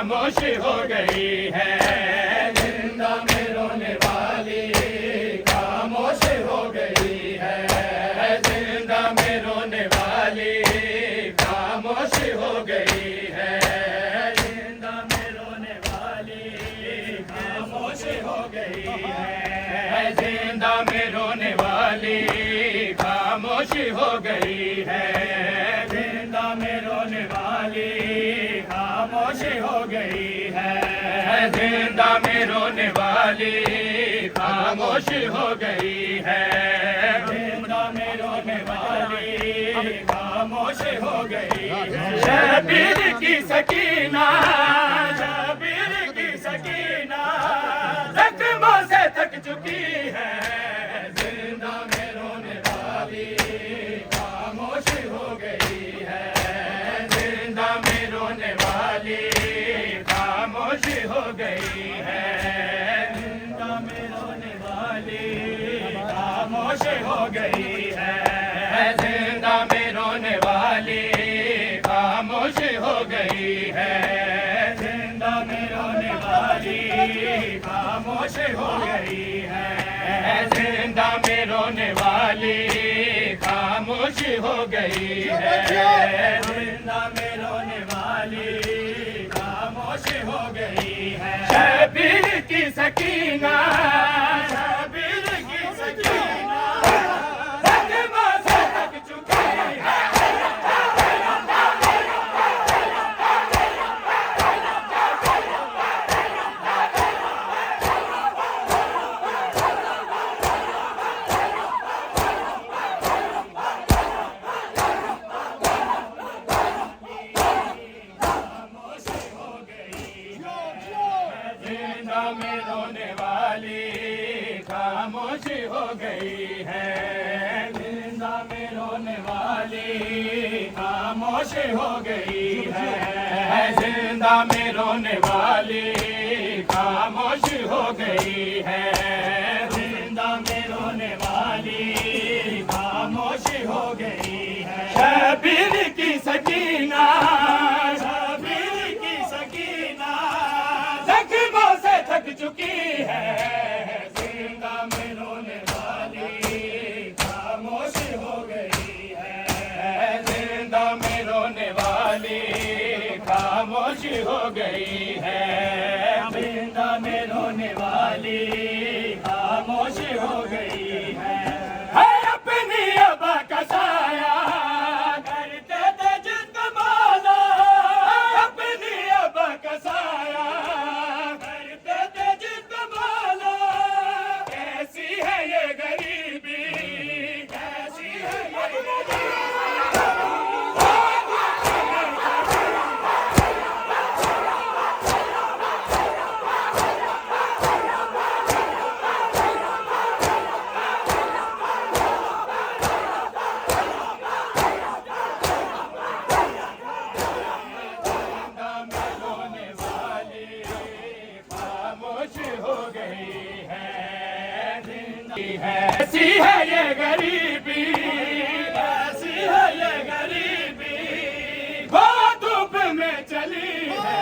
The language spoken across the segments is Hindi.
खामोश हो गई है। जिंदा में रोने वाली खामोश हो गई है। जिंदा में रोने वाली खामोश हो गई है। जिंदा में रोने वाली खामोश हो गई है। जिंदा में रोने वाली खामोश हो गई है। जिंदा में रोने वाली खामोश हो गई है। जिंदा में रोने वाली खामोश हो गई है। जिंदा में रोने वाली खामोश हो गई है। शबीर की सकीना, शबीर की सकीना जख्मों से थक चुकी है। जिंदा में रोने वाली खामोश हो गई है। जिंदा में रोने वाली खामोश हो गई है। जिंदा में रोने वाली खामोश हो गई है। जिंदा में रोने वाली खामोश हो गई है। जिंदा में रोने वाली खामोश हो गई है। जिंदा में रोने वाली खामोश हो गई है। जिंदा में रोने वाली खामोश हो गई है। शबीर की सकीना, शबीर की सकीना जख्मों से थक चुकी है। जिंदा में रोने वाली खामोश हो गई है। जिंदा में रोने वाली खामोश हो गई है। जिंदा में रोने वाली खामोश हो गई है। जिंदा में रोने वाली खामोश हो गई है। शबीर की सकीना, शबीर की सकीना जख्मों से थक चुकी है। जिंदा में रोने वाली खामोश हो गई है। जिंदा में रोने वाली खामोश हो गई है। जिंदा में रोने वाली खामोश हो गई है। अपनी अबा का साया करते थे जिसको मौला। अपनी अबा का साया करते थे जिसको मौला। कैसी है ये गरीबी, कैसी है ये गरीबी। ऐसी है ये गरीबी, ऐसी है ये गरीबी वो धूप में चली है।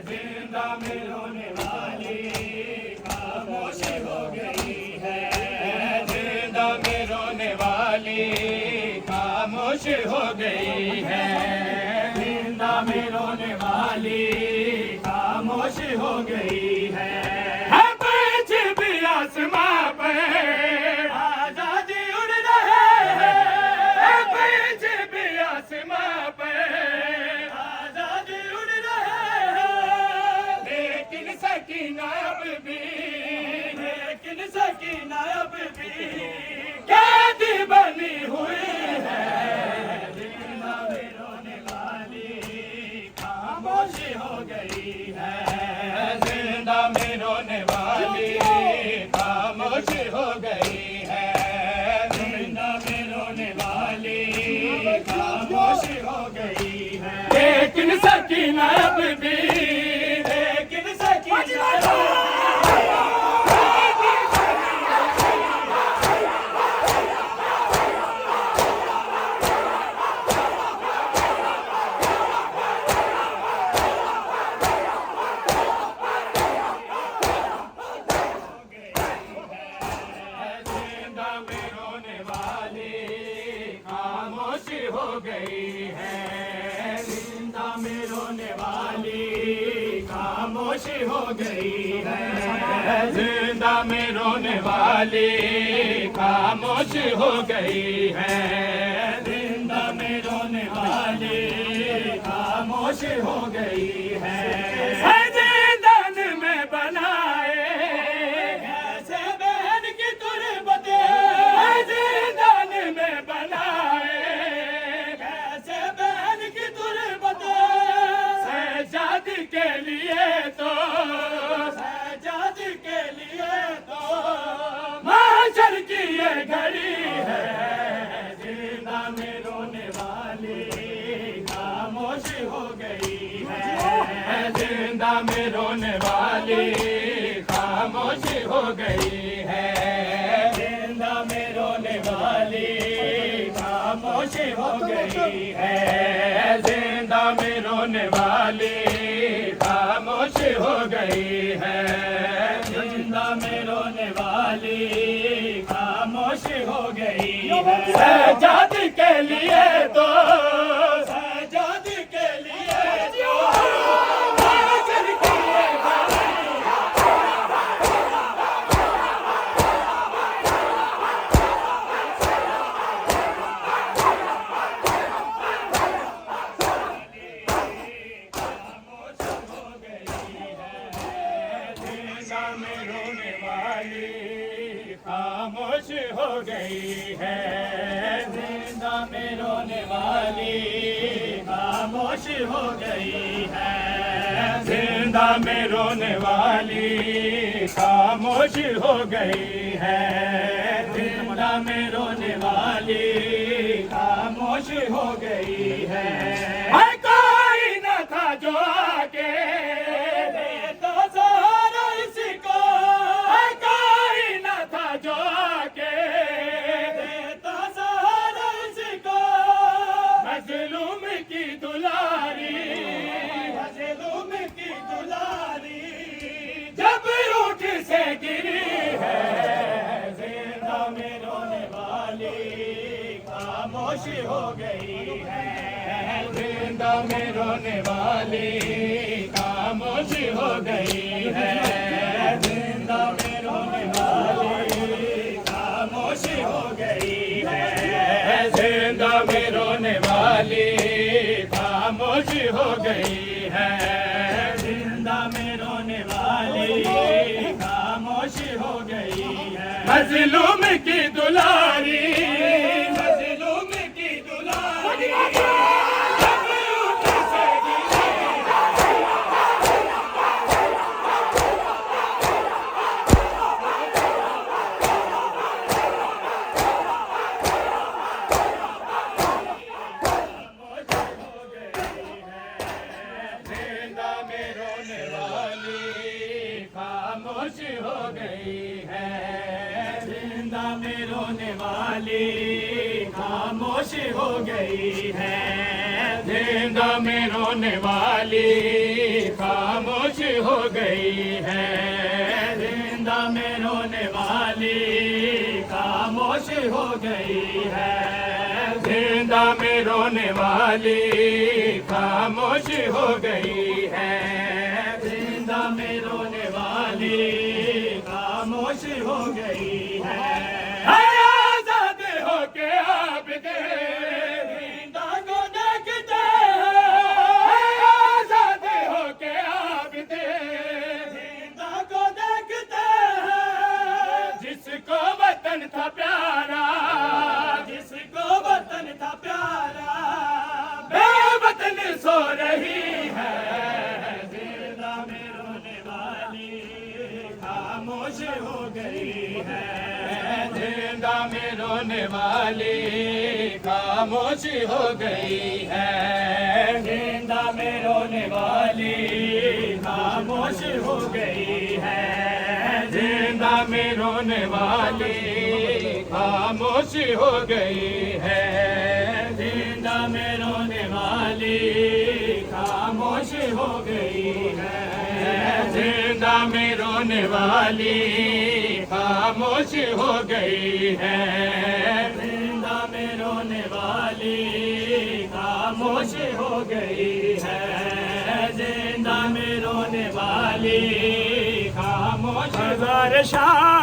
जिंदा में रोने वाली खामोश हो गई है। जिंदा में रोने वाली खामोश हो गई है। जिंदा में रोने वाली खामोश हो गई है। आसमां पे आजादी उड़ रहे हैं। बीच भी आसमां पे आजादी उड़ रहे हैं। लेकिन सकीना अब भी, लेकिन सकीना अब भी कैदी बनी हुई है। जिंदा में रोने वाली खामोश हो गई है। जिंदा में रोने वाली खामोश हो गई है। जिंदा में रोने वाली खामोश हो गई है। लेकिन सकीना अब भी, लेकिन सकीना खामोश हो गई है। जिंदा में रोने वाली खामोश हो गई है। जिंदा में रोने वाली खामोश हो गई है। जिंदान में बनाए कैसे बहन की तुरबते, जिंदान में बनाए कैसे बहन की तुरबते। सजाद के लिए तो, सजाद के लिए तो माशर की ये घड़ी है। जिंदा में रोने वाली खामोश हो गई है। जिंदा में रोने वाली खामोश हो गई है। जिंदा में रोने वाली खामोश हो गई है। जिंदा में रोने वाली खामोश हो गई है। जिंदा में रोने वाली खामोश हो गई है। सजाद के लिए तो, सजाद के लिए तो माशर की ये घड़ी। खामोश हो गई है। जिंदा में रोने वाली खामोश हो गई है। जिंदा में रोने वाली खामोश हो गई है। जिंदा में रोने वाली खामोश हो गई है। कोई न था जो आके तो सहारा इसको, कोई न था जो आके देता सहारा इसको। मजलूम की दुलारी, मजलूम की दुलारी जब रूठ से गिरी है। जिंदा में रोने वाली खामोश हो गई है। जिंदा में रोने वाली खामोश हो गई है। जिंदा में रोने वाली खामोश हो गई है। जिंदा में रोने वाली खामोश हो गई है। जिंदा में रोने वाली खामोश हो गई है। मजलूम की दुलारी, मजलूम की दुलारी जब रूठ से गिरी खामोश हो गई है। जिंदा में रोने वाली खामोश हो गई है। जिंदा में रोने वाली खामोश हो गई है। जिंदा में रोने वाली खामोश हो गई है। जिंदा में रोने वाली खामोश हो गई है। जिंदा में रोने वाली खामोश हो गई है। आजाद हो के आप दे जिंदा को देखते हैं। आजाद हो के आप दे जिंदा को देखते हैं। जिसको वतन था प्यारा, जिसको वतन था प्यारा बेवतन सो रही है। जिंदा में रोने वाली खामोश हो गई है। जिंदा में रोने वाली खामोश हो गई है। जिंदा में रोने वाली खामोश हो गई है। जिंदा में रोने वाली खामोश हो गई है। जिंदा में रोने वाली खामोश हो गई है। जिंदा में रोने वाली खामोश हो गई है। जिंदा में में रोने वाली खामोश हो गई है, जिंदा में रोने वाली खामोश। हज़ार शाम